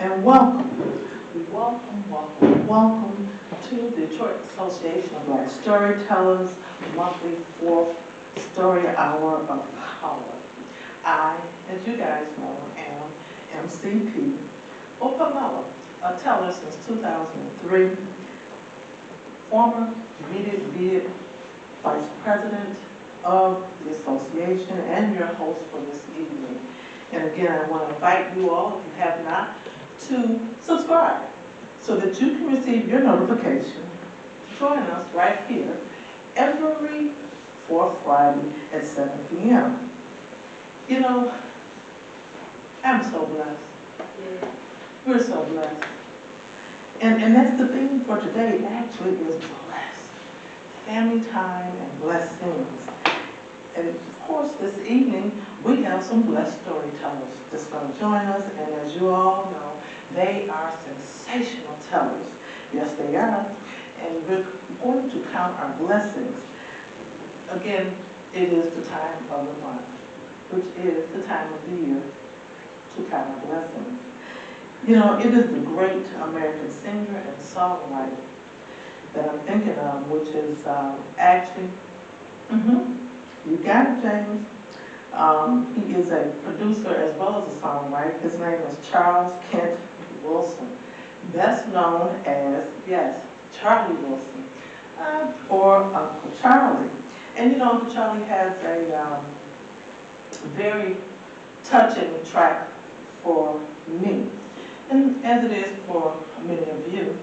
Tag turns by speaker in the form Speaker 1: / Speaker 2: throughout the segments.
Speaker 1: and welcome to the Detroit Association of Black Storytellers monthly fourth story hour of power. I, as you guys know, am MCP Opamela, a teller since 2003, former immediate vice president of the association and your host for this evening. And again, I want to invite you all, if you have not, to subscribe so that you can receive your notification to join us right here every fourth Friday at 7 p.m. You know, I'm so blessed. Yeah. We're so blessed. And that's the theme for today, actually, is blessed. Family time and blessings. And of course, this evening, we have some blessed storytellers that's going to join us. And as you all know, they are sensational tellers. Yes, they are. And we're going to count our blessings. Again, it is the time of the month, which is the time of the year to count our blessings. You know, it is the great American singer and songwriter that I'm thinking of, which is actually, you got it, James. He is a producer as well as a songwriter. His name is Charles Kent Wilson, best known as, yes, Charlie Wilson, or Uncle Charlie. And you know, Uncle Charlie has a very touching track for me, and as it is for many of you.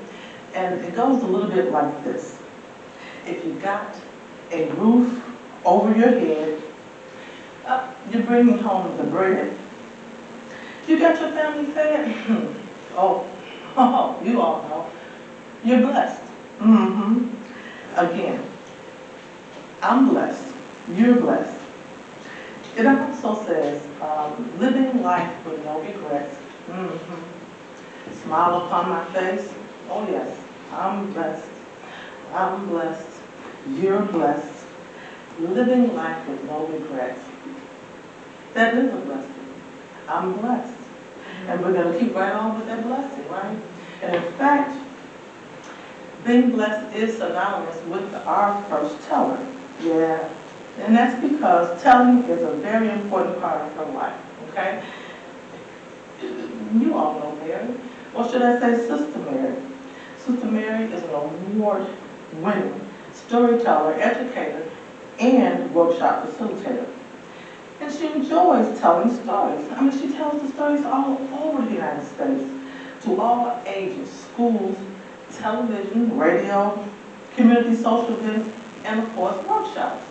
Speaker 1: And it goes a little bit like this. If you got a roof over your head, you're bringing home the bread. You got your family fed? oh, you all know. You're blessed. Again, I'm blessed. You're blessed. It also says, living life with no regrets. Smile upon my face. Oh yes, I'm blessed. I'm blessed. You're blessed. Living life with no regrets. That is a blessing. I'm blessed. And we're going to keep right on with that blessing, right? And in fact, being blessed is synonymous with our first teller. Yeah. And that's because telling is a very important part of her life, okay? You all know Mary. Or should I say Sister Mary? Sister Mary is an award-winning storyteller, educator, and workshop facilitator. And she enjoys telling stories. I mean, she tells the stories all over the United States, to all ages, schools, television, radio, community social events, and of course, workshops.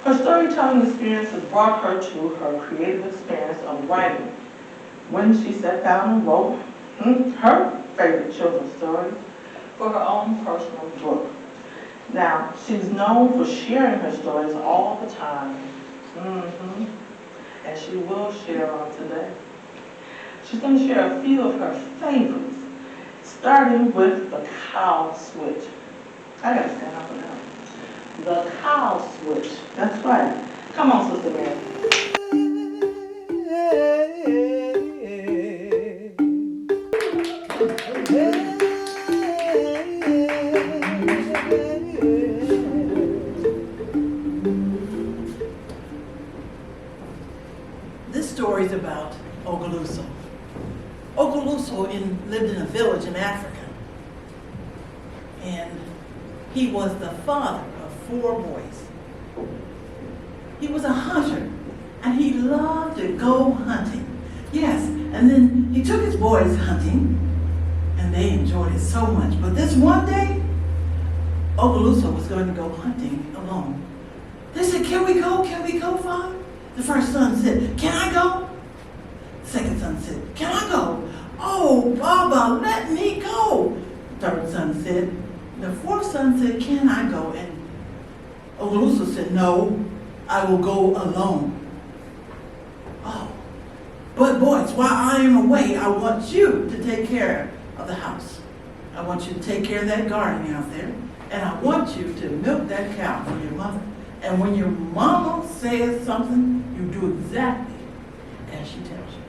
Speaker 1: Her storytelling experience has brought her to her creative experience of writing. When she sat down and wrote her favorite children's stories for her own personal book. Now, she's known for sharing her stories all the time. And she will share on today. She's going to share a few of her favorites, starting with the cow switch. I gotta stand up for that. The cow switch. That's right. Come on, Sister Mary.
Speaker 2: This story is about Ogaluso. Ogaluso lived in a village in Africa, and he was the father of 4 boys. He was a hunter, and he loved to go hunting. Yes, and then he took his boys hunting, and they enjoyed it so much. But this one day, Ogaluso was going to go hunting alone. They said, can we go, Father? The first son said, can I go? The second son said, can I go? Oh, Baba, let me go. The third son said. The fourth son said, can I go? And Ogaluso said, no, I will go alone. Oh, but boys, while I am away, I want you to take care of the house. I want you to take care of that garden out there. And I want you to milk that cow for your mother. And when your mama says something, you do exactly as she tells you.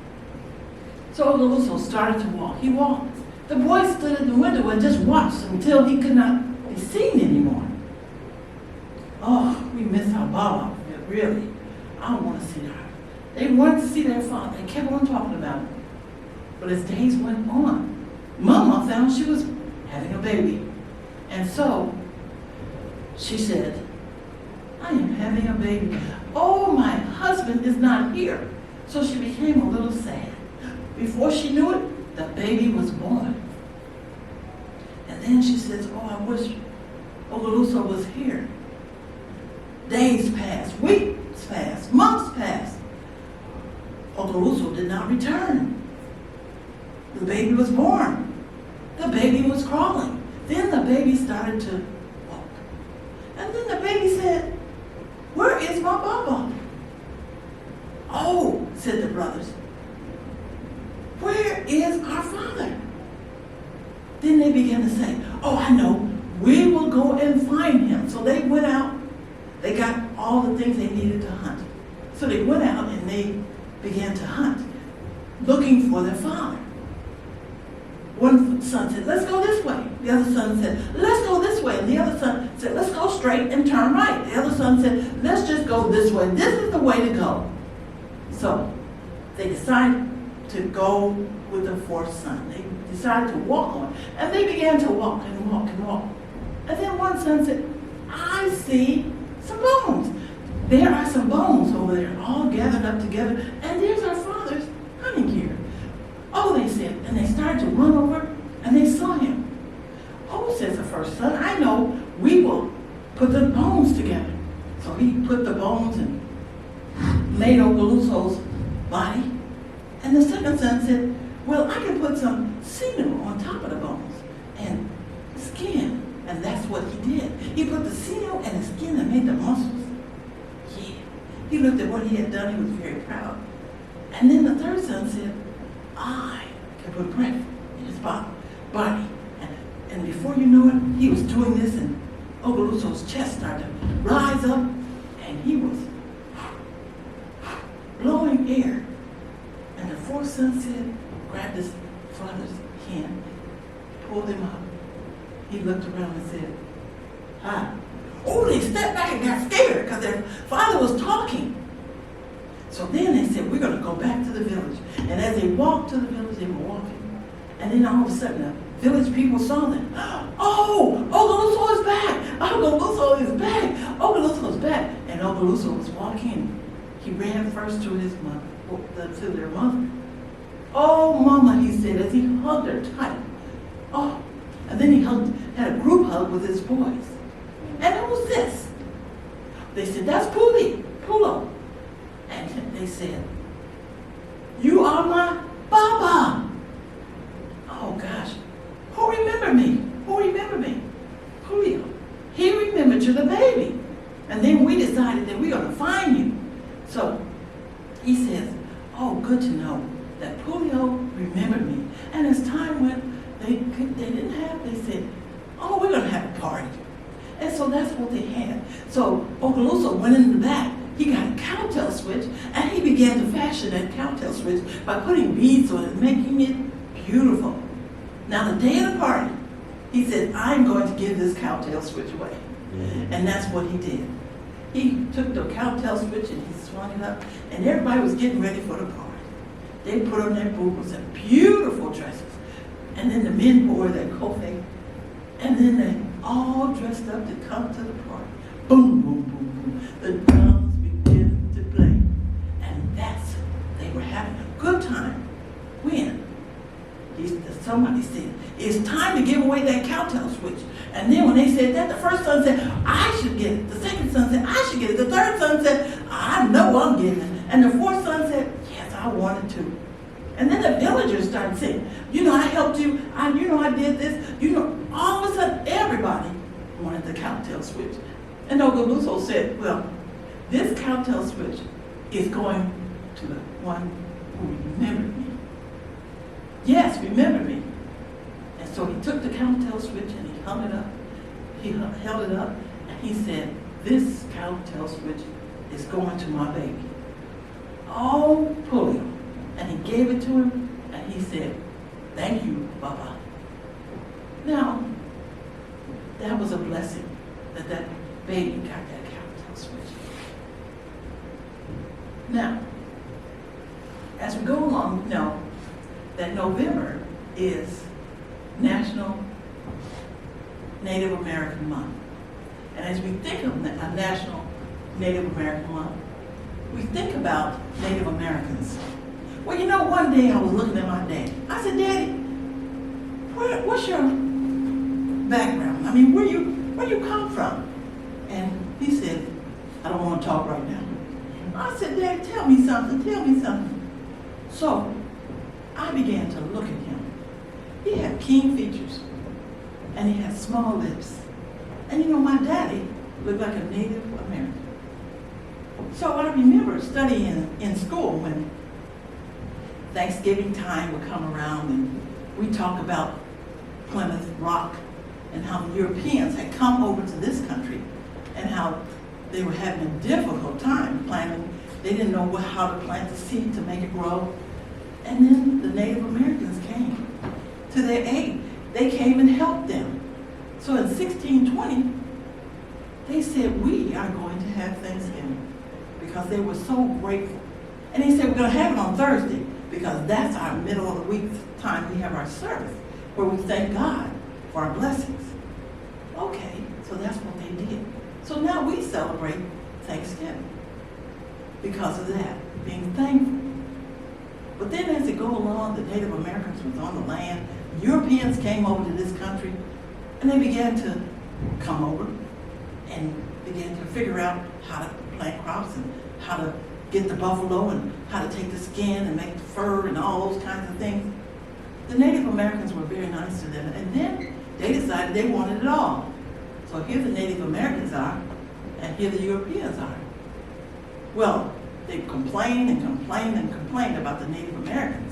Speaker 2: So Ogaluso started to walk. He walked. The boy stood at the window and just watched until he could not be seen anymore. Oh, we miss our Baba, really. I don't want to see her. They wanted to see their father. They kept on talking about him. But as days went on, Mama found she was having a baby. And so she said, I am having a baby. Oh, my husband is not here. So she became a little sad. Before she knew it, the baby was born. And then she says, oh, I wish Ogaluso was here. Days passed, weeks passed, months passed. Ogaluso did not return. The baby was born. The baby was crawling. Then the baby started to walk. And then the baby said, where is my Baba? Oh, said the brothers. Where is our father? Then they began to say, oh, I know. We will go and find him. So they went out. They got all the things they needed to hunt. So they went out and they began to hunt, looking for their father. One son said, let's go this way. The other son said, let's go this way. And the other son said, let's go straight and turn right. The other son said, let's just go this way. This is the way to go. So they decided to go with the fourth son. They decided to walk on. And they began to walk and walk and walk. And then one son said, I see some bones. There are some bones over there, all gathered up together. And there's our father's hunting gear. Oh, they said, and they started to run over, and they saw him. Oh, says the first son, I know, we will put the bones together. So he put the bones and made Ogaluso's body. And the second son said, well, I can put some sinew on top of the bones and skin. And that's what he did. He put the sinew and the skin and made the muscles. Yeah. He looked at what he had done. He was very proud. And then the third son said, I can put breath in his body. And before you know it, he was doing this, and Ogaluso's chest started to rise up, and he was blowing air. And the fourth son said, grabbed his father's hand, pulled him up. He looked around and said, hi. Oh, they stepped back and got scared because their father was talking. So then they said, we're going to go back to the village. And as they walked to the village, they were walking. And then all of a sudden, the village people saw them. Oh, Ogaluso is back. Ogaluso is back. Ogaluso is back. And Ogaluso was walking. He ran first to his mother, to their mother. Oh, Mama, he said, as he hugged her tight. Oh, and then he had a group hug with his boys. And it was this. They said, that's Pulo. And they said, you are my Baba. Oh gosh, who remembered me? Who remembered me? Julio. He remembered you, the baby. And then we decided that we're going to find you. So he says, oh, good to know that Julio remembered me. And as time went, they didn't have, they said, oh, we're going to have a party. And so that's what they had. So Ogaluso went in the back. He got a cowtail switch, and he began to fashion that cowtail switch by putting beads on it, making it beautiful. Now, the day of the party, he said, I'm going to give this cowtail switch away. And that's what he did. He took the cowtail switch and he swung it up, and everybody was getting ready for the party. They put on their boots and beautiful dresses. And then the men wore their kofe, and then they all dressed up to come to the party. Boom, boom, boom, boom. The drums began to play. And they were having a good time. When somebody said, it's time to give away that cowtail switch. And then when they said that, the first son said, I should get it. The second son said, I should get it. The third son said, I know I'm getting it. And the fourth son said, yes, I wanted to. And then the villagers started saying, you know, I helped you. I did this. All of a sudden, everybody wanted the cowtail switch. And Ogaluso said, well, this cowtail switch is going to the one who remembered me. Yes, remember me. And so he took the cowtail switch and he hung it up. He held it up and he said, this cowtail switch is going to my baby. Oh, Julio. And he gave it to him and And he said, "Thank you, Baba." Now, that was a blessing that that baby got that cowtail switch. Now, as we go along, we know that November is National Native American Month. And as we think of a National Native American Month, we think about Native Americans. Well, you know, one day I was looking at my dad. I said, "Daddy, what's your background? I mean, where you come from?" And he said, "I don't want to talk right now." I said, "Dad, tell me something, tell me something." So I began to look at him. He had keen features, and he had small lips. And you know, my daddy looked like a Native American. So I remember studying in school when Thanksgiving time would come around and we talk about Plymouth Rock and how the Europeans had come over to this country and how they were having a difficult time planting. They didn't know how to plant the seed to make it grow. And then the Native Americans came to their aid. They came and helped them. So in 1620, they said, "We are going to have Thanksgiving," because they were so grateful. And they said, "We're going to have it on Thursday because that's our middle of the week time we have our service where we thank God for our blessings." Okay, so that's what they did. So now we celebrate Thanksgiving because of that, being thankful. But then as they go along, the Native Americans was on the land. Europeans came over to this country and they began to come over and began to figure out how to plant crops and how to get the buffalo and how to take the skin and make the fur and all those kinds of things. The Native Americans were very nice to them, and then they decided they wanted it all. So here the Native Americans are, and here the Europeans are. Well, they complained and complained and complained about the Native Americans,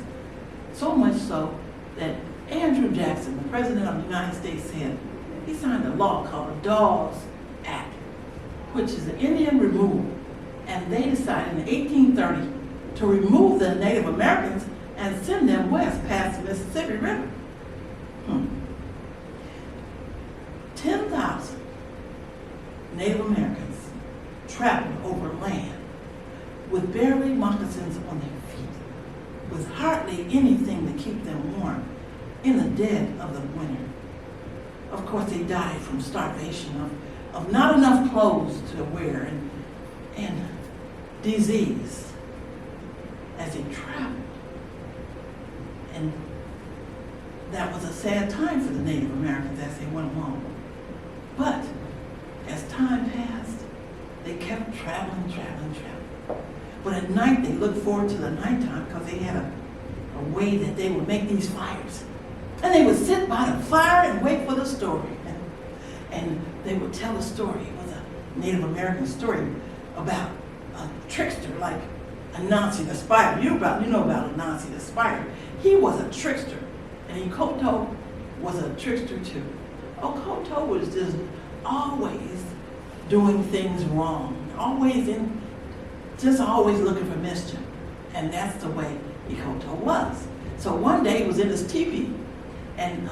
Speaker 2: so much so that Andrew Jackson, the President of the United States, said he signed a law called the Dawes Act, which is the Indian removal. And they decided in 1830 to remove the Native Americans and send them west past the Mississippi River. 10,000 Native Americans traveled over land with barely moccasins on their feet, with hardly anything to keep them warm in the dead of the winter. Of course, they died from starvation, of not enough clothes to wear, and disease as they traveled. And that was a sad time for the Native Americans as they went along. But as time passed, they kept traveling. But at night, they looked forward to the nighttime because they had a way that they would make these fires. And they would sit by the fire and wait for the story. And they would tell a story. It was a Native American story about a trickster like Anansi the Spider. You know about Anansi the Spider. He was a trickster. And Okoto was a trickster too. Okoto was just always doing things wrong. Always looking for mischief. And that's the way Okoto was. So one day he was in his teepee. And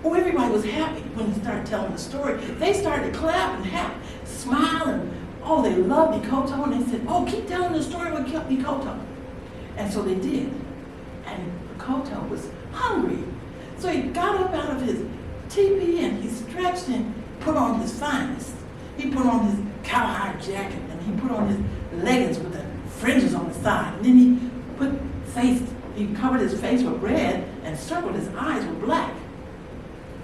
Speaker 2: everybody was happy when he started telling the story. They started to clap and smile, and they loved Okoto, and they said, "Oh, keep telling the story with Okoto." And so they did. And Okoto was hungry. So he got up out of his teepee and he stretched and put on his finest. He put on his cowhide jacket and he put on his leggings with the fringes on the side. And then he covered his face with red and circled his eyes with black.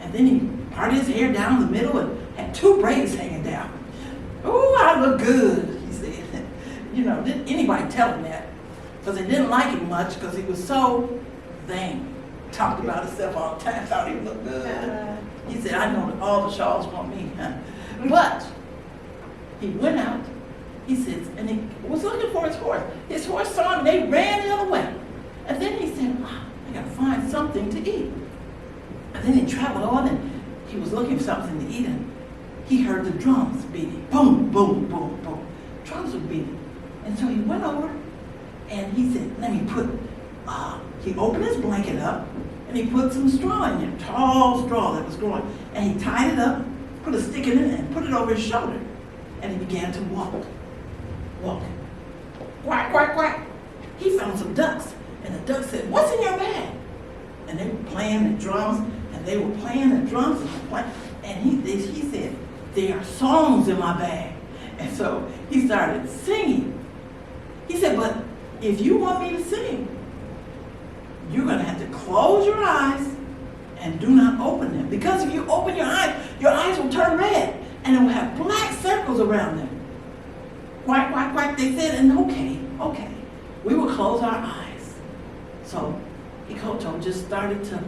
Speaker 2: And then he parted his hair down the middle and had two braids hanging down. "Oh, I look good," he said. Didn't anybody tell him that? Because they didn't like him much because he was so vain. Talked about himself all the time, thought he looked good. He said, "I know that all the Shaws want me." But he went out, he says, and he was looking for his horse. His horse saw him and they ran the other way. And then he said, "I gotta find something to eat." And then he traveled on and he was looking for something to eat, and he heard the drums beating. Boom, boom, boom, boom. Drums were beating. And so he went over and he said, "Let me put he opened his blanket up and he put some straw in there, tall straw that was growing. And he tied it up, put a stick in it, and put it over his shoulder. And he began to walk. Quack, quack, quack. He found some ducks. And the duck said, "What's in your bag?" And they were playing the drums, and they were playing the drums, and he said, "There are songs in my bag." And so he started singing. He said, "But if you want me to sing, you're going to have to close your eyes and do not open them. Because if you open your eyes will turn red, and it will have black circles around them." Quack, quack, quack, they said, and okay, we will close our eyes. So Ikoto just started to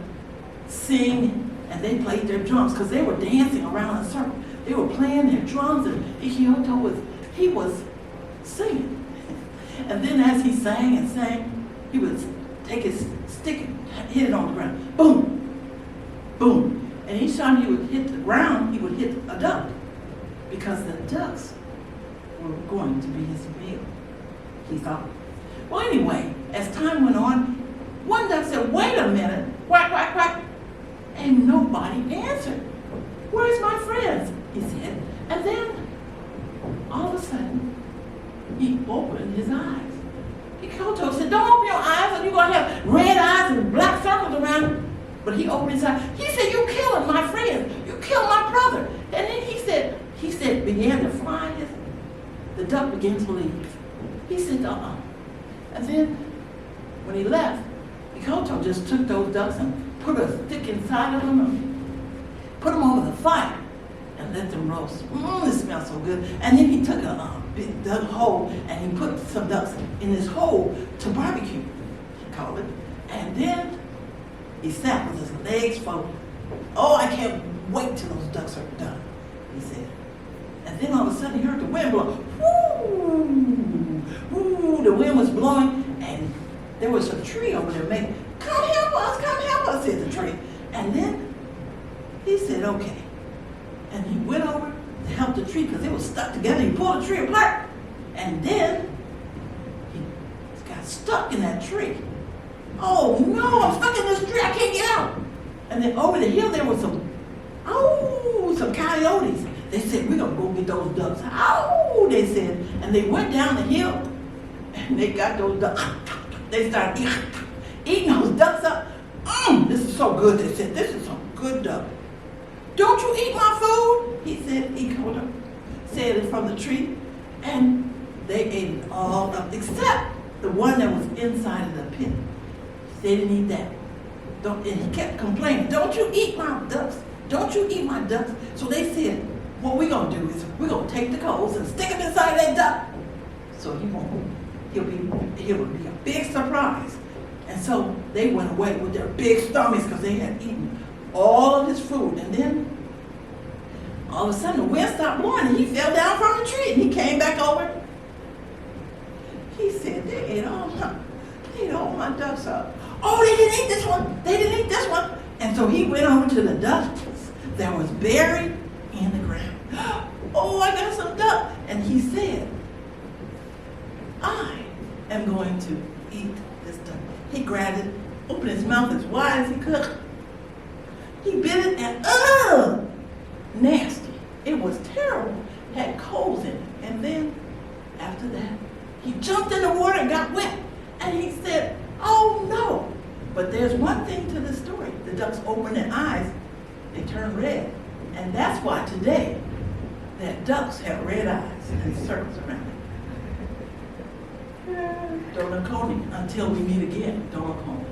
Speaker 2: sing, and they played their drums, because they were dancing around a circle. They were playing their drums, and Ikoto was singing. And then as he sang and sang, he would take his stick and hit it on the ground. Boom, boom. And each time he would hit the ground, he would hit a duck, because the ducks were going to be his meal, he thought. Well, anyway, as time went on, one duck said, "Wait a minute, quack, quack, quack." And nobody answered. "Where's my friends?" he said. And then, all of a sudden, he opened his eyes. Ikoto said, "Don't open your eyes or you're going to have red eyes and black circles around you." But he opened his eyes. He said, "You're killing my friend. You killed my brother." And then he said, began to fly. The duck began to leave. He said, And then, when he left, Ikoto just took those ducks and put a stick inside of them and put them over the fire and let them roast. It smells so good. And then he took a big dug hole and he put some ducks in this hole to barbecue, he called it. And then he sat with his legs folded. "Oh, I can't wait till those ducks are done," he said. And then all of a sudden he heard the wind blow. Woo! Woo! The wind was blowing, and there was a tree over there making, come help us, said the tree. And then he said, "Okay." And he went over to help the tree because it was stuck together. He pulled the tree apart. And then he got stuck in that tree. "Oh no, I'm stuck in this tree, I can't get out." And then over the hill there was some coyotes. They said, "We're going to go get those ducks." "Ow," they said. And they went down the hill and they got those ducks. They started eating those ducks up. "This is so good," they said. "This is some good duck." "Don't you eat my food?" he said. Ikoto said it from the tree. And they ate it all up, except the one that was inside of the pit. They didn't eat that. And he kept complaining, "Don't you eat my ducks? Don't you eat my ducks?" So they said, "What we're going to do is we're going to take the coals and stick them inside that duck. So he'll be a big surprise." And so they went away with their big stomachs because they had eaten all of his food. And then all of a sudden the wind stopped blowing and he fell down from the tree and he came back over. He said, "They ate all my ducks up. Oh, they didn't eat this one. They didn't eat this one." And so he went over to the ducks that was buried in the ground. "Oh, I got some duck." And he said, "I am going to eat this duck." He grabbed it, opened his mouth as wide as he could. He bit it and, nasty. It was terrible. It had coals in it. And then, after that, he jumped in the water and got wet. And he said, "Oh no." But there's one thing to the story. The ducks opened their eyes, they turned red. And that's why today, that ducks have red eyes and circles around it. Donakoni, until we meet again, Donakoni.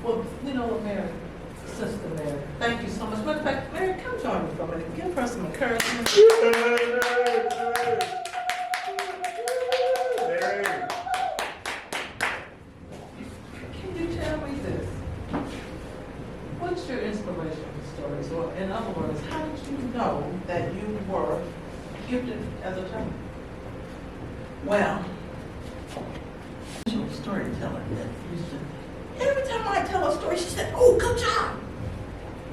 Speaker 1: Well, you know what, Mary, Sister Mary, thank you so much. Matter of fact, Mary, come join me for a minute. Give her some encouragement. Can you tell me this? What's your inspirational stories? Or in other words, how did you know that you were gifted as a child?
Speaker 2: Well, storyteller that used to, every time I tell a story, she said, "Oh, good job."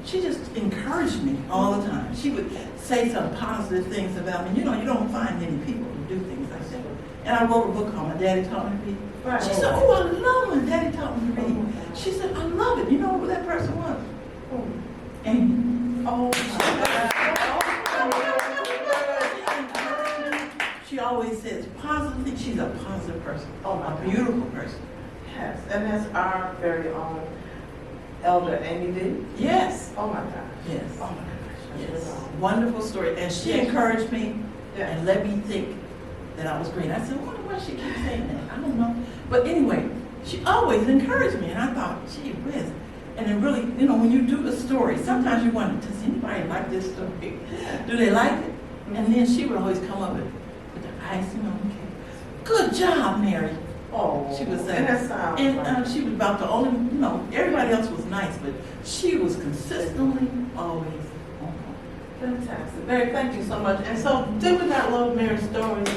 Speaker 2: She just encouraged me all the time. She would say some positive things about me. You know, you don't find many people who do things like that. And I wrote a book called My Daddy Taught Me to Read.
Speaker 1: Right.
Speaker 2: She said, "Oh, I love My Daddy Taught Me to Read." She said, "I love it." You know who that person was? Amy.
Speaker 1: Oh,
Speaker 2: She always says positive things. She's a positive person.
Speaker 1: Oh, my
Speaker 2: A
Speaker 1: God.
Speaker 2: beautiful person.
Speaker 1: yes, and that's our very own Elder Amy D.
Speaker 2: Yes.
Speaker 1: Oh my gosh.
Speaker 2: Yes.
Speaker 1: Oh my gosh. That's
Speaker 2: Yes.
Speaker 1: really awesome.
Speaker 2: Wonderful story. And she
Speaker 1: Yes.
Speaker 2: encouraged me
Speaker 1: Yes.
Speaker 2: and let me think that I was great. I said, wonder why she keeps saying that. I don't know. But anyway, she always encouraged me. And I thought, gee whiz. And it really, you know, when you do the story, sometimes you wonder, does anybody like this story? Do they like it? And then she would always come up with the icing on the cake. Good job, Mary.
Speaker 1: Oh,
Speaker 2: She was
Speaker 1: and
Speaker 2: saying,
Speaker 1: that sounds
Speaker 2: and
Speaker 1: like-
Speaker 2: she was about the only, you know, everybody else was nice, but she was consistently always on point.
Speaker 1: fantastic. Mary, thank you so much. And so, did we not love Mary's stories?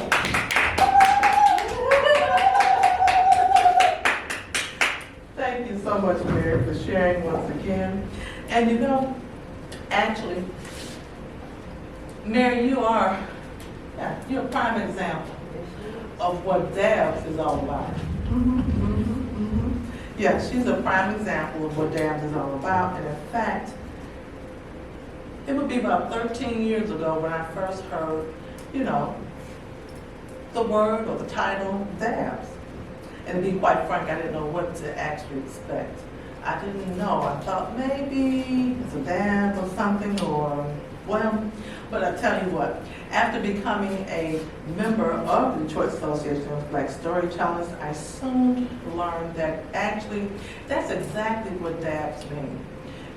Speaker 1: Thank you so much, Mary, for sharing once again. And you know, actually, Mary, you're a prime example of what DABS is all about. Yeah, she's a prime example of what DABS is all about. And in fact, it would be about 13 years ago when I first heard, you know, the word or the title DABS. And to be quite frank, I didn't know what to actually expect. I didn't know. I thought maybe it's a dab or something, or, well, but I tell you what, after becoming a member of the Detroit Association of Black Storytellers, I soon learned that actually that's exactly what DABS mean.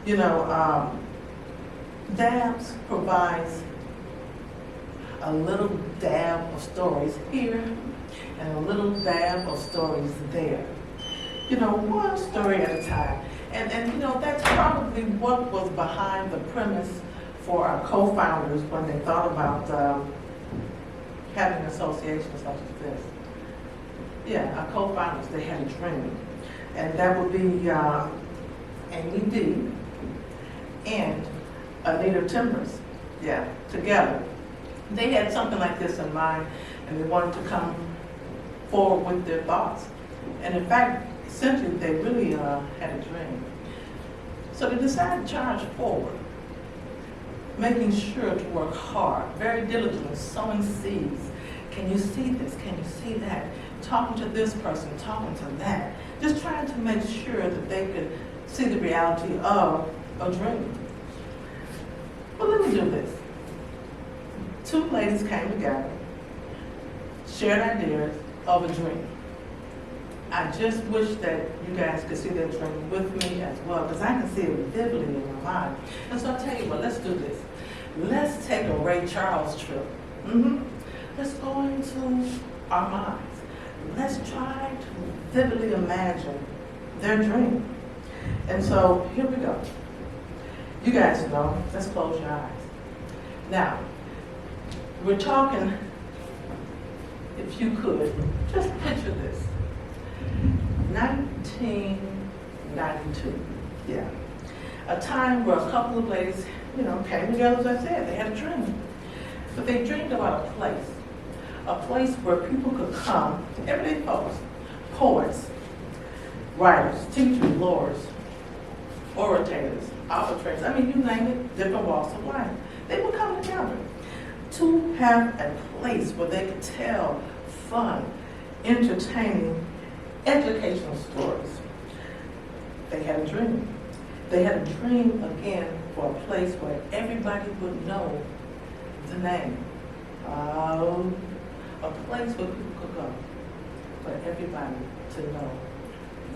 Speaker 1: You know, DABS provides a little dab of stories here and a little dab of stories there. You know, one story at a time. And you know, that's probably what was behind the premise for our co-founders when they thought about having an association such as this. Yeah, our co-founders, they had a dream. And that would be Amy D. and Anita Timbers, yeah, together. They had something like this in mind, and they wanted to come forward with their thoughts. And in fact, essentially, they really had a dream. So they decided to charge forward, making sure to work hard, very diligently, sowing seeds. Can you see this? Can you see that? Talking to this person, talking to that. Just trying to make sure that they could see the reality of a dream. Well, let me do this. Two ladies came together, shared ideas of a dream. I just wish that you guys could see that dream with me as well, because I can see it vividly in my mind. And so I'll tell you what, let's do this. Let's take a Ray Charles trip. Let's go into our minds. Let's try to vividly imagine their dream. And so here we go. You guys know, let's close your eyes. Now, we're talking, if you could, just picture this. 1992, yeah. A time where a couple of ladies, you know, came together, as I said, they had a dream. But they dreamed about a place where people could come, everyday folks, poets, writers, teachers, lawyers, orators, arbitrators, I mean, you name it, different walks of life. They would come together to have a place where they could tell fun, entertaining, educational stories. They had a dream. They had a dream, again, for a place where everybody would know the name. A place where people could go, for everybody to know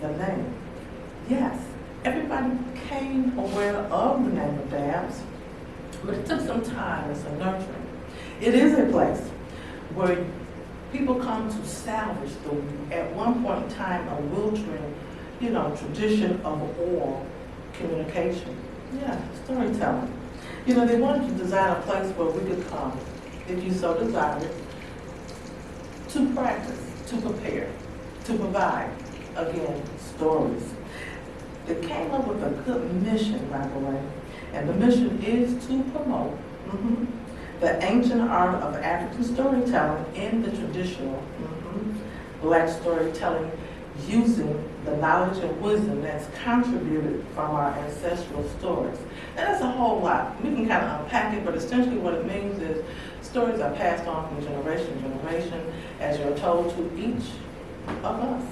Speaker 1: the name. Yes, everybody became aware of the name of DABS, but it took some time and some nurturing. It is a place where people come to salvage at one point in time, a wildering, you know, tradition of oral communication. Yeah, storytelling. You know, they wanted to design a place where we could come, if you so desired, to practice, to prepare. to provide, again, stories. They came up with a good mission, by the way, and the mission is to promote the ancient art of African storytelling in the traditional Black storytelling, using the knowledge and wisdom that's contributed from our ancestral stories. And that's a whole lot. We can kind of unpack it, but essentially what it means is stories are passed on from generation to generation as you're told to each of us.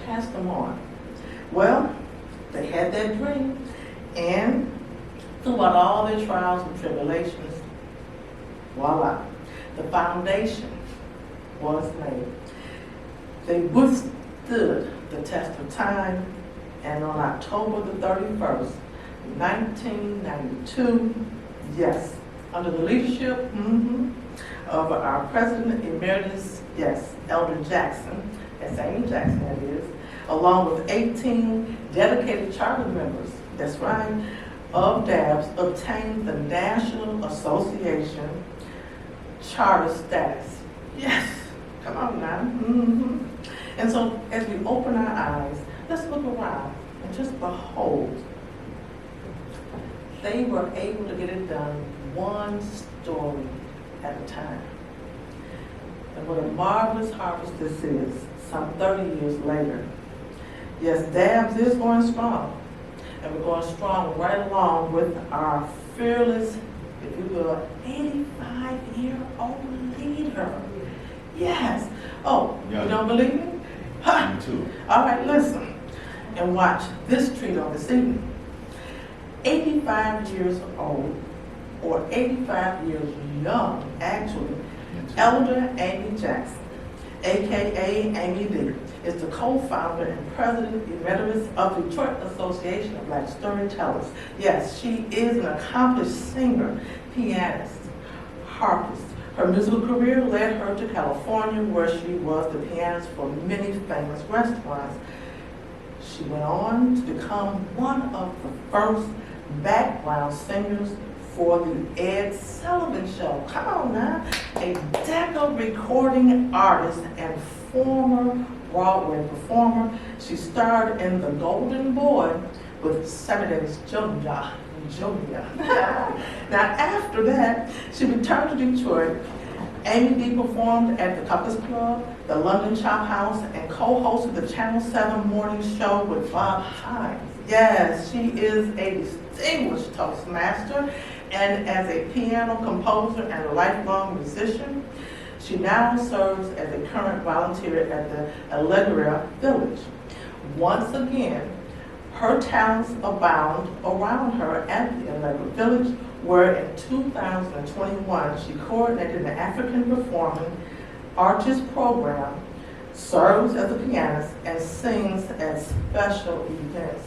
Speaker 1: Pass them on. Well, they had that dream, and throughout all their trials and tribulations, voila, the foundation was made. They withstood the test of time, and on October the 31st, 1992, yes, under the leadership of our President Emeritus, yes, Elder Jackson, that's Amy Jackson that is, along with 18 dedicated charter members, that's right, of DABS, obtained the National Association charter status. Yes, come on now. And so as we open our eyes, let's look around and just behold. They were able to get it done one story at a time. And what a marvelous harvest this is, some 30 years later. Yes, DABS is going strong. And we're going strong right along with our fearless, if you will, 85-year-old leader. Yes. Oh, yeah. You don't believe me? Ha! Me too. All right, listen and watch this treat on this evening. 85 years old, or 85 years young, actually, Elder Amy Jackson, AKA Amy D, is the co-founder and president emeritus of Detroit Association of Black Storytellers. Yes, she is an accomplished singer, pianist, harpist. Her musical career led her to California, where she was the pianist for many famous restaurants. She went on to become one of the first background singers for the Ed Sullivan Show. Come on now. A Decca recording artist and former Broadway performer. She starred in The Golden Boy with Sammy Davis Jr. Now after that, she returned to Detroit. Amy D performed at the Tuckers Club, the London Chop House, and co-hosted the Channel 7 morning show with Bob Hines. Yes, she is a distinguished Toastmaster, and as a piano composer and a lifelong musician, she now serves as a current volunteer at the Allegra Village. Once again, her talents abound around her at the Allegra Village, where in 2021 she coordinated the African Performing Arts program, serves as a pianist, and sings at special events.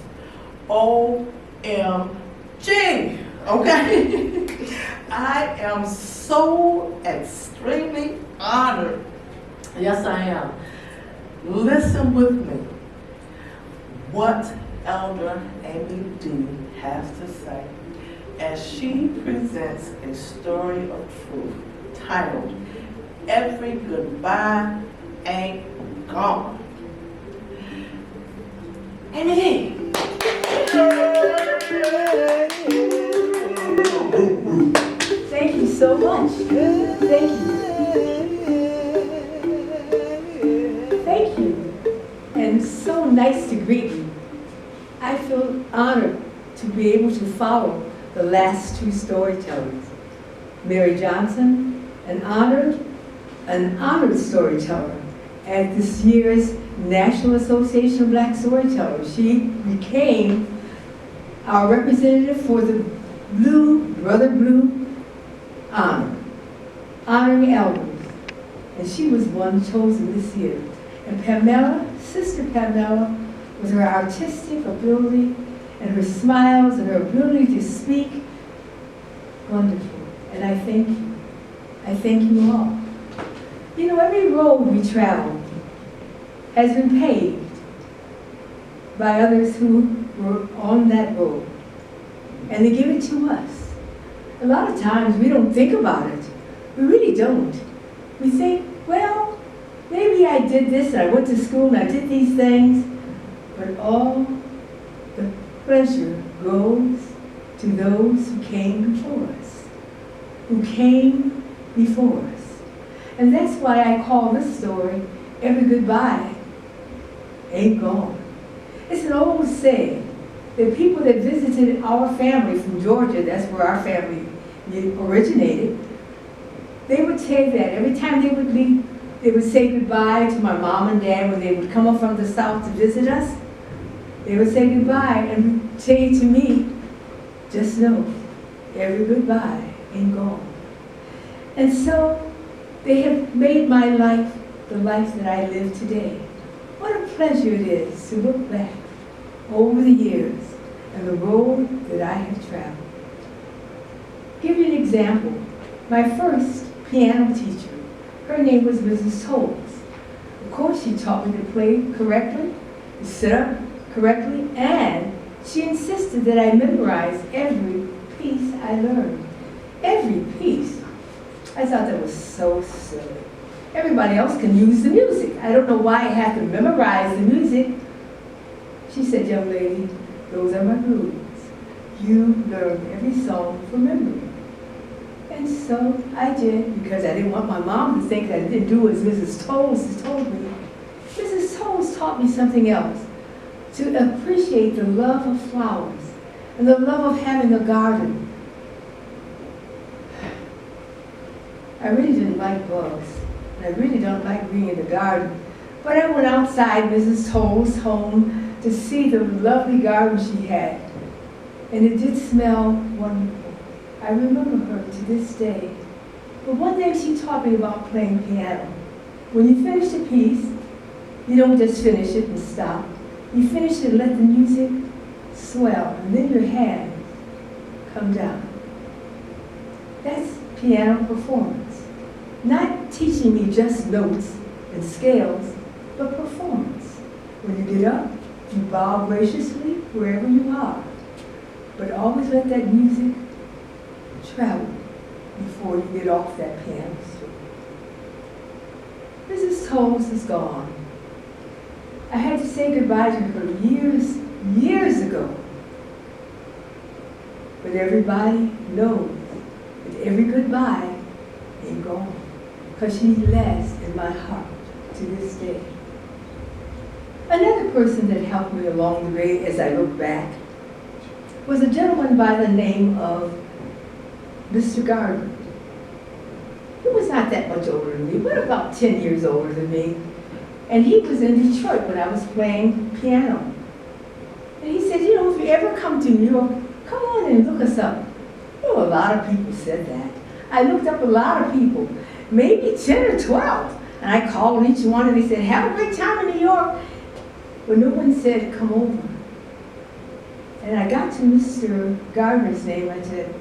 Speaker 1: OMG, okay? I am so extremely honored. Yes, I am. Listen with me. What Elder Amy D has to say as she presents a story of truth titled, Every Goodbye Ain't Gone. Amy D.
Speaker 3: Thank you so much. Thank you. Thank you. And so nice to greet you. I feel honored to be able to follow the last two storytellers. Mary Johnson, an honored storyteller at this year's National Association of Black Storytellers. She became our representative for the Brother Blue honor, honoring elders. And she was one chosen this year. And Pamela, Sister Pamela, with her artistic ability and her smiles and her ability to speak, wonderful. And I thank you. I thank you all. You know, every road we travel has been paved by others who were on that road. And they give it to us. A lot of times we don't think about it. We really don't. We think, well, Maybe I did this and I went to school and I did these things, but all the pleasure goes to those who came before us, who came before us. And that's why I call this story, Every Goodbye Ain't Gone. It's an old saying that people that visited our family from Georgia, that's where our family originated, they would say that every time they would leave, they would say goodbye to my mom and dad when they would come up from the south to visit us. They would say goodbye and say to me, just know, every goodbye ain't gone. And so they have made my life the life that I live today. What a pleasure it is to look back over the years and the road that I have traveled. Give you an example. My first piano teacher, her name was Mrs. Tolles. Of course, she taught me to play correctly, to sit up correctly, and she insisted that I memorize every piece I learned. Every piece. I thought that was so silly. Everybody else can use the music. I don't know why I have to memorize the music. She said, young lady, those are my rules. You learn every song from memory. And so I did, because I didn't want my mom to think that I didn't do as Mrs. Tolles told me. Mrs. Tolles taught me something else, to appreciate the love of flowers and the love of having a garden. I really didn't like bugs, and I really don't like being in the garden. But I went outside Mrs. Tolles' home to see the lovely garden she had, and it did smell wonderful. I remember her to this day. But one thing she taught me about playing piano, when you finish a piece, you don't just finish it and stop. You finish it and let the music swell, and then your hands come down. That's piano performance. Not teaching me just notes and scales, but performance. When you get up, you bow graciously wherever you are, but always let that music travel before you get off that piano stool. Mrs. Tolles is gone. I had to say goodbye to her years ago. But everybody knows that every goodbye ain't gone, because she lasts in my heart to this day. Another person that helped me along the way as I look back was a gentleman by the name of Mr. Gardner. He was not that much older than me, but about 10 years older than me. And he was in Detroit when I was playing piano. And he said, you know, if you ever come to New York, come on and look us up. You know, a lot of people said that. I looked up a lot of people, maybe 10 or 12. And I called each one and they said, have a great time in New York. But no one said, come over. And I got to Mr. Gardner's name. I said,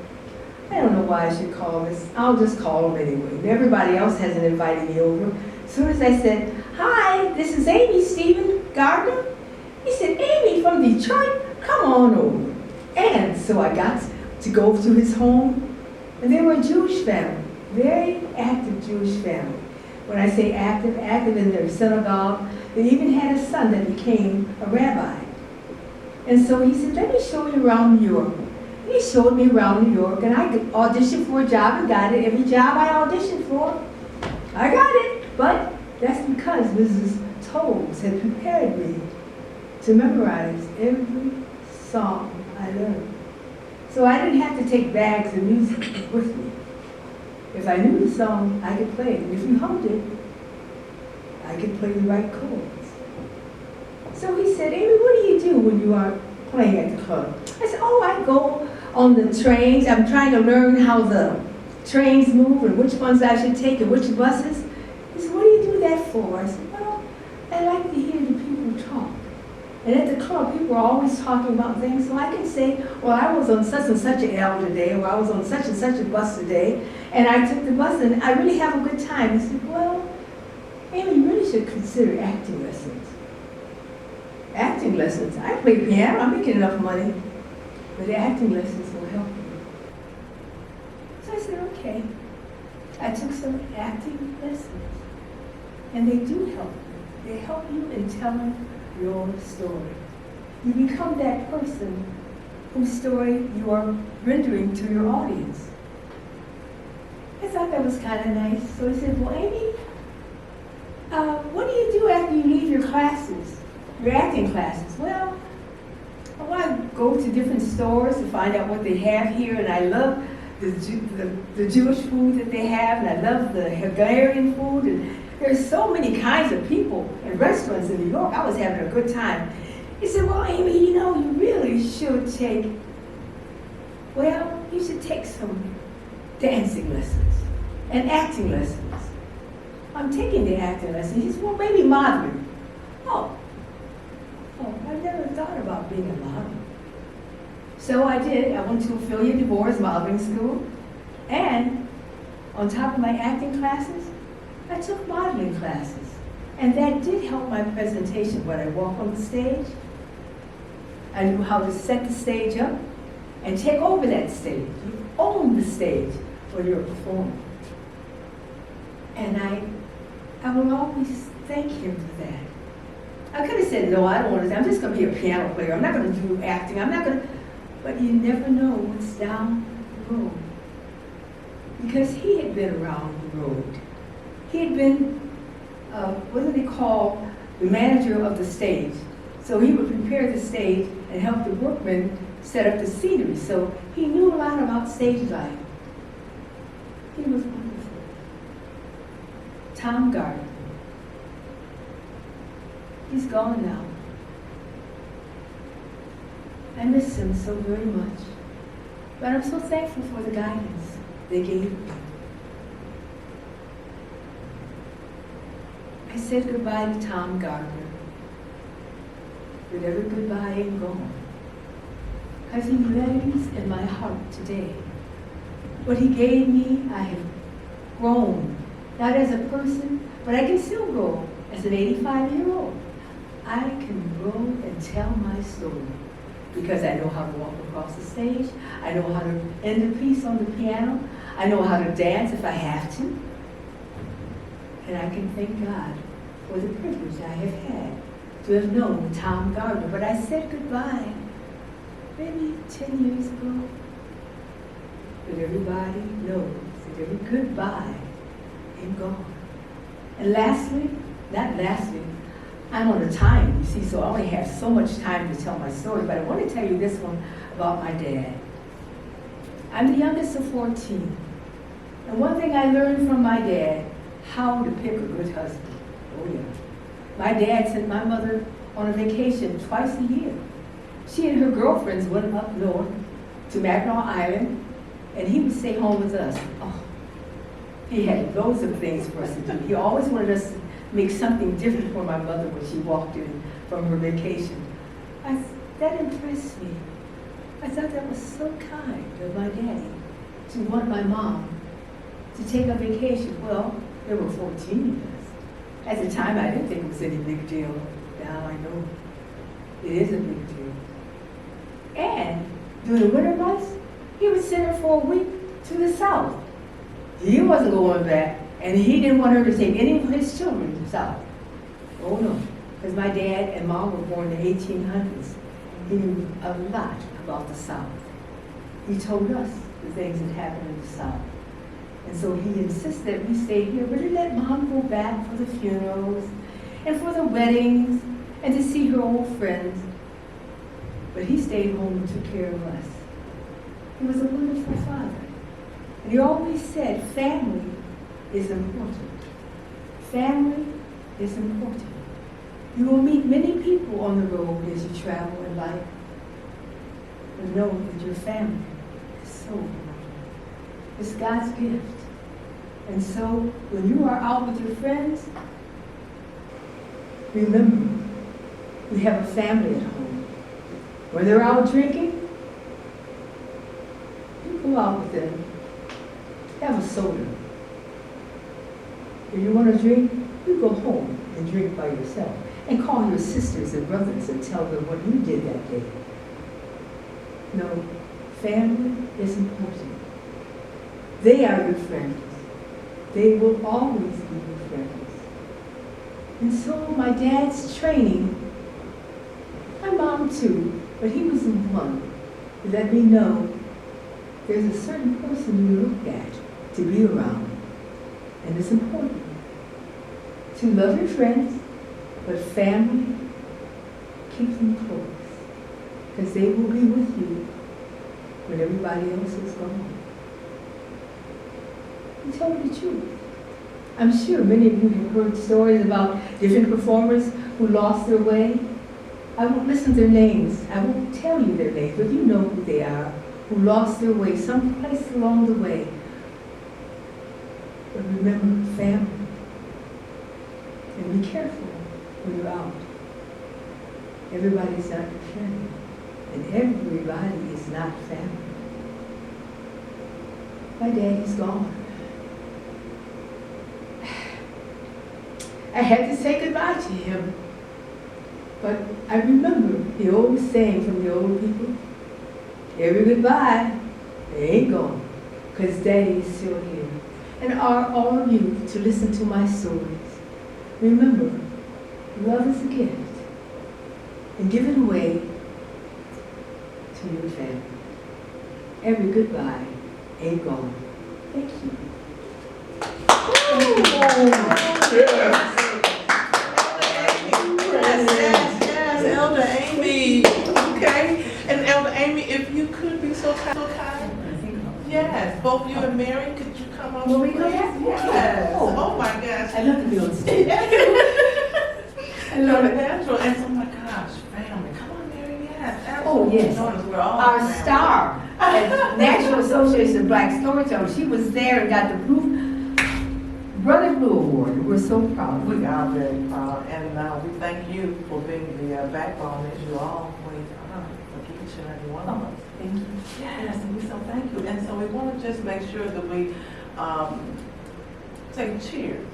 Speaker 3: I don't know why I should call this. I'll just call him anyway. Everybody else hasn't invited me over. As soon as I said, hi, this is Amy Stephen Gardner. He said, Amy from Detroit, come on over. And so I got to go to his home. And they were a Jewish family, very active Jewish family. When I say active, active in their synagogue. They even had a son that became a rabbi. And so he said, let me show you around New York. He showed me around New York, and I auditioned for a job and got it. Every job I auditioned for, I got it. But that's because Mrs. Tolles had prepared me to memorize every song I learned. So I didn't have to take bags of music with me. If I knew the song, I could play it. And if you hummed it, I could play the right chords. So he said, Amy, what do you do when you are playing at the club? I said, oh, I go on the trains. I'm trying to learn how the trains move and which ones I should take and which buses. He said, what do you do that for? I said, well, I like to hear the people talk. And at the club, people are always talking about things, so I can say, well, I was on such and such an L today, or I was on such and such a bus today, and I took the bus, and I really have a good time. He said, well, Amy, you really should consider acting lessons. Acting lessons? I play piano, I'm making enough money, but the acting lessons will help you. So I said, okay. I took some acting lessons. And they do help you. They help you in telling your story. You become that person whose story you are rendering to your audience. I thought that was kind of nice. So he said, well, Amy, what do you do after you leave your classes, your acting classes? Well, I want to go to different stores to find out what they have here, and I love the Jewish food that they have, and I love the Hungarian food, and there's so many kinds of people and restaurants in New York. I was having a good time. He said, well, Amy, you know, you really should take, well, you should take some dancing lessons and acting lessons. I'm taking the acting lessons. He said, well, maybe modeling. Oh, I never thought about being a model. So I did. I went to Ophelia DeVore's modeling school, and on top of my acting classes, I took modeling classes. And that did help my presentation when I walk on the stage. I knew how to set the stage up and take over that stage. You own the stage when you're performing. And I will always thank him for that. I could have said, no, I don't want to, I'm just going to be a piano player. I'm not going to do acting. I'm not going to, but you never know what's down the road. Because he had been around the road. He had been, what do they call, the manager of the stage. So he would prepare the stage and help the workmen set up the scenery. So he knew a lot about stage life. He was wonderful. Tom Gardner. He's gone now. I miss him so very much. But I'm so thankful for the guidance they gave me. I said goodbye to Tom Gardner. But every goodbye ain't gone. Because he lays in my heart today. What he gave me, I have grown. Not as a person, but I can still grow as an 85-year-old. I can grow and tell my story. Because I know how to walk across the stage. I know how to end a piece on the piano. I know how to dance if I have to. And I can thank God for the privilege I have had to have known Tom Gardner. But I said goodbye maybe 10 years ago. But everybody knows that every goodbye ain't gone. And lastly, not lastly, I'm on a time, you see, so I only have so much time to tell my story, but I want to tell you this one about my dad. I'm the youngest of 14. And one thing I learned from my dad, how to pick a good husband. Oh yeah. My dad sent my mother on a vacation twice a year. She and her girlfriends went up north to Mackinac Island, and he would stay home with us. Oh, he had loads of things for us to do. He always wanted us to make something different for my mother when she walked in from her vacation. That impressed me. I thought that was so kind of my daddy to want my mom to take a vacation. Well, there were 14 of us. At the time, I didn't think it was any big deal. Now I know it is a big deal. And during the winter months, he would send her for a week to the south. He wasn't going back, and he didn't want her to take any of his children to the south. Oh no, because my dad and mom were born in the 1800s. He knew a lot about the South. He told us the things that happened in the South. And so he insisted that we stay here, but he let mom go back for the funerals and for the weddings and to see her old friends. But he stayed home and took care of us. He was a wonderful father. And he always said, family is important. Family is important. You will meet many people on the road as you travel in life. But know that your family is so important. It's God's gift. And so when you are out with your friends, remember, we have a family at home. When they're out drinking, you go out with them. Have a soda. If you want to drink, you go home and drink by yourself. And call your sisters and brothers and tell them what you did that day. No, family is important. They are your friends. They will always be your friends. And so my dad's training, my mom too, but he was the one to let me know there's a certain person you look at to be around. And it's important to love your friends, but family, keep them close, because they will be with you when everybody else is gone. He told the truth. I'm sure many of you have heard stories about different performers who lost their way. I won't listen to their names. I won't tell you their names, but you know who they are, who lost their way someplace along the way. But remember family. And be careful when you're out. Everybody's not your friend. And everybody is not family. My daddy's gone. I had to say goodbye to him. But I remember the old saying from the old people, every goodbye, they ain't gone, because Daddy is still here. And are all of you to listen to my stories. Remember, love is a gift, and give it away to your family. Every goodbye ain't gone. Thank you.
Speaker 1: Yes, Elder Amy. Okay, and Elder Amy, if you could be so kind. Yes, both you and Mary, could you come up?
Speaker 3: Will we
Speaker 1: please?
Speaker 3: go back?
Speaker 1: Yes.
Speaker 3: Oh.
Speaker 1: Oh my gosh.
Speaker 3: I'd love to be on stage.
Speaker 1: I love it, natural. And oh my gosh, family. Come on, Mary. Yes.
Speaker 3: Oh, yes.
Speaker 1: Absolutely. We're all
Speaker 3: Our
Speaker 1: family.
Speaker 3: star at National Association of Black Storytellers, she was there and got the Brother Blue Award. We're so proud.
Speaker 1: We are very proud, and we thank you for being the backbone that you always are for each and every one of us.
Speaker 3: Thank you.
Speaker 1: Yes, and we so thank you. And so we want to just make sure that we say cheers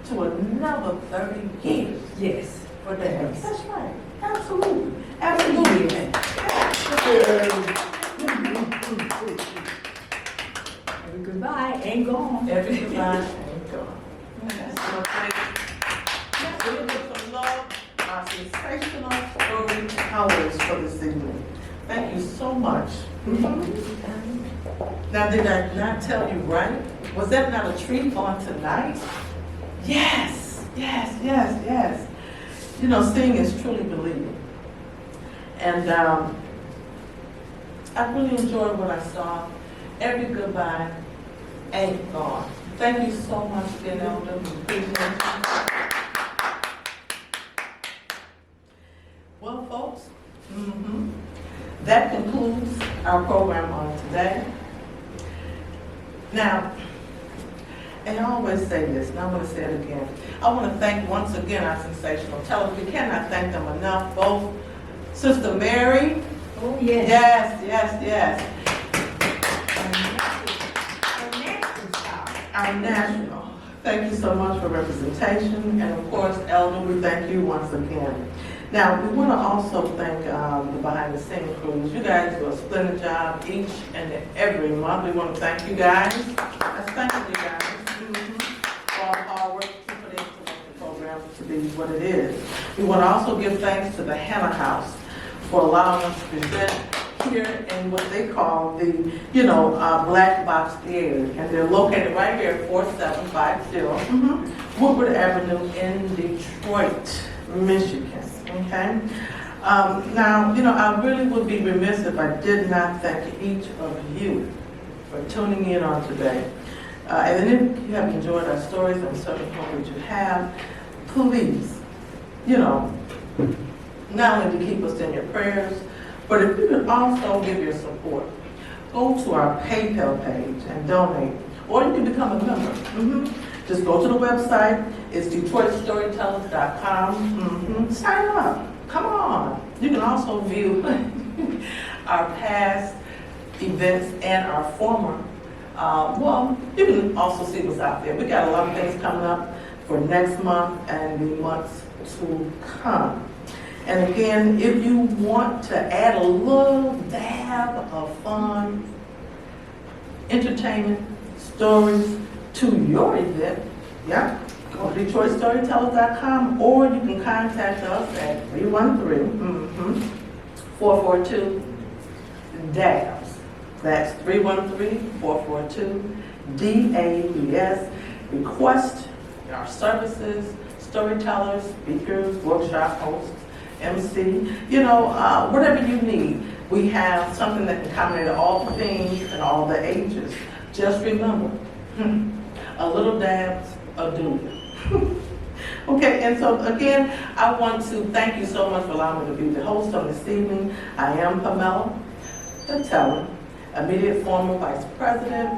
Speaker 1: to another 30 years
Speaker 3: Yes.
Speaker 1: for that.
Speaker 3: Yes.
Speaker 1: That's right. Absolutely. Absolutely.
Speaker 3: Every goodbye ain't gone.
Speaker 1: Every goodbye ain't gone. Yes. So we'll give some love, our sensational storytellers for this evening. Thank you so much. Now, did I not tell you right? Was that not a treat on tonight? Yes, yes, yes, yes. You know, seeing is truly believing. And I really enjoyed what I saw. Every goodbye ain't gone. Thank you so much, again, Elder. Appreciate you. Well, folks, that concludes our program on today. Now, and I always say this, and I'm going to say it again. I want to thank once again our sensational tellers. We cannot thank them enough. Both Sister Mary.
Speaker 3: Oh, yes.
Speaker 1: Yes, yes, yes. Our national. Thank you so much for representation. And of course, Elder, we thank you once again. Now, we want to also thank the behind-the-scenes crews. You guys do a splendid job each and every month. We want to thank you guys. Let's thank you guys for all the hard work you put in to make the program to be what it is. We want to also give thanks to the Hannah House for allowing us to present here in what they call the, Black Box Theater. And they're located right here at 4750 Woodward Avenue in Detroit, Michigan. Okay. Now, I really would be remiss if I did not thank each of you for tuning in on today. And if you have enjoyed our stories, I'm certainly hope that you have, please, not only to keep us in your prayers, but if you could also give your support, go to our PayPal page and donate, or you can become a member. Just go to the website. It's DetroitStorytellers.com. Sign up. Come on. You can also view our past events and our former. You can also see what's out there. We got a lot of things coming up for next month and the months to come. And again, if you want to add a little dab of fun, entertainment, stories to your event, or DetroitStorytellers.com, or you can contact us at 313-442-DABS. That's 313-442-DABS. Request our services, storytellers, speakers, workshop hosts, MC, whatever you need. We have something that can accommodate all the themes and all the ages. Just remember, a little dabs of doing. Okay, and so again, I want to thank you so much for allowing me to be the host on this evening. I am Pamela Patelli, immediate former vice president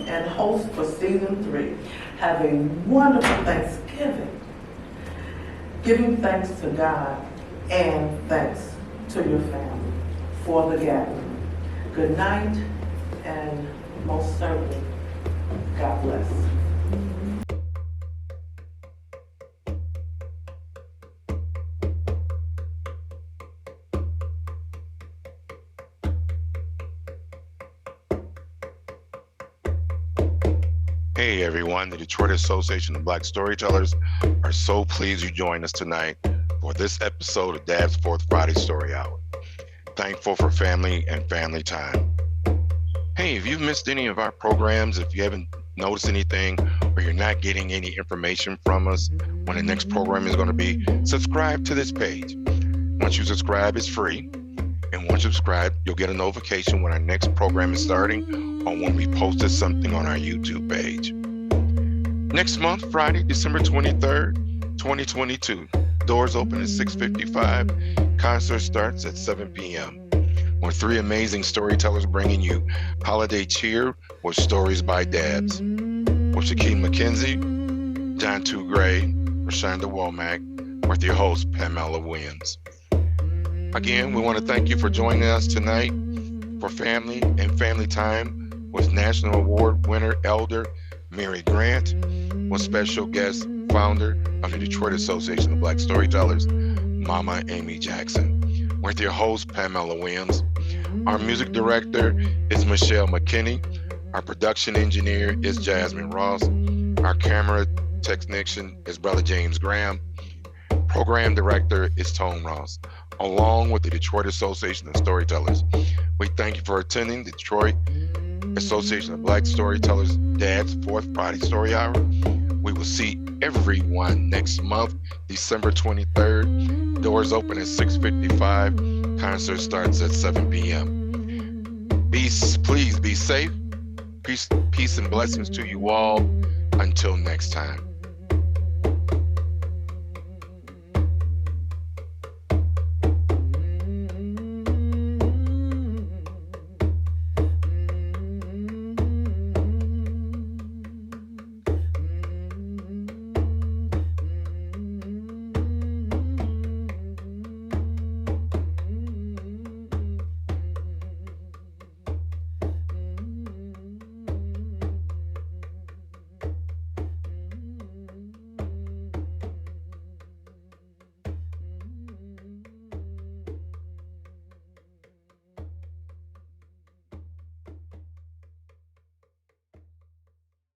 Speaker 1: and host for season 3. Have a wonderful Thanksgiving. Giving thanks to God and thanks to your family for the gathering. Good night, and most certainly, God bless.
Speaker 4: Hey everyone, the Detroit Association of Black Storytellers are so pleased you joined us tonight for this episode of Dad's Fourth Friday Story Hour. Thankful for family and family time. Hey, if you've missed any of our programs, if you haven't noticed anything, or you're not getting any information from us when the next program is going to be, subscribe to this page. Once you subscribe, it's free. And once you subscribe, you'll get a notification when our next program is starting or when we posted something on our YouTube page. Next month, Friday, December 23rd, 2022. Doors open at 6:55. Concert starts at 7 p.m. With 3 amazing storytellers bringing you holiday cheer with stories by Dabs. With Shaquem McKenzie, John Two Gray, Rashonda Womack, with your host, Pamela Williams. Again, we want to thank you for joining us tonight for Family and Family Time with National Award winner Elder Mary Grant, with special guest founder of the Detroit Association of Black Storytellers, Mama Amy Jackson. With your host, Pamela Williams. Our music director is Michelle McKinney. Our production engineer is Jasmine Ross. Our camera technician is Brother James Graham. Program director is Tone Ross, along with the Detroit Association of Storytellers. We thank you for attending the Detroit Association of Black Storytellers Dad's Fourth Friday Story Hour. We will see everyone next month, December 23rd. Doors open at 6:55. Concert starts at 7 p.m. Please be safe. Peace and blessings to you all. Until next time.